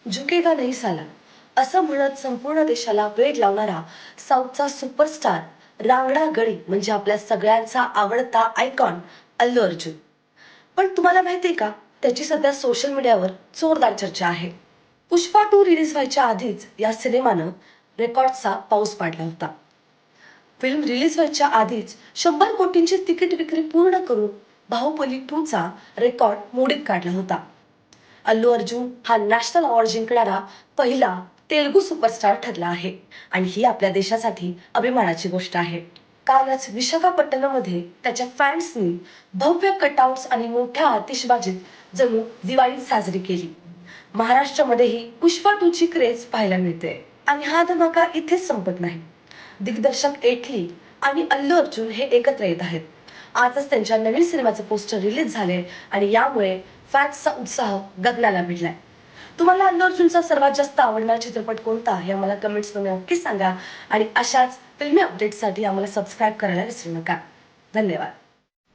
झुकेगा नहीं साला असं म्हणत संपूर्ण देशाला वेड लावणारा साऊथचा सुपरस्टार रांगडा गडी म्हणजे आपल्या सगळ्यांचा आवडता आयकॉन अल्लू अर्जुन. पण तुम्हाला माहितीये का, त्याची सध्या सोशल मीडियावर जोरदार चर्चा आहे. पुष्पा 2 रिलीज व्हायच्या आधीच या सिनेमानं रेकॉर्डचा पाऊस पाडला होता. फिल्म रिलीज व्हायच्या आधीच 100 कोटींची तिकीट विक्री पूर्ण करून बाहुबली 2 चा रेकॉर्ड मोडीत काढला होता. अल्लू अर्जुन हा नॅशनल अवॉर्ड जिंकणारा पहिला तेलुगू सुपरस्टार ठरला आहे आणि ही आपल्या देशासाठी अभिमानाची गोष्ट आहे. कालच विशाखापट्टणममध्ये त्याच्या फॅन्सनी भव्य कटआउट्स आणि मोठ्या आतिषबाजीत जणू दिवाळी साजरी केली. महाराष्ट्रामध्येही पुष्पा 2 ची क्रेज पाहायला मिळते आणि हा धमाका इथेच संपत नाही. दिग्दर्शक एटली आणि अल्लू अर्जुन हे एकत्र येत आहेत. आजच त्यांच्या नवीन सिनेमाचं पोस्टर रिलीज झाले आणि यामुळे फॅन्सचा उत्साह गगनाला भिडलाय. तुम्हाला अल्लू अर्जुनचा सर्वात जास्त आवडणारा चित्रपट कोणता हे आम्हाला कमेंट्समध्ये नक्की सांगा आणि अशाच फिल्मी अपडेट्ससाठी आम्हाला सबस्क्राईब करायला विसरू नका. धन्यवाद.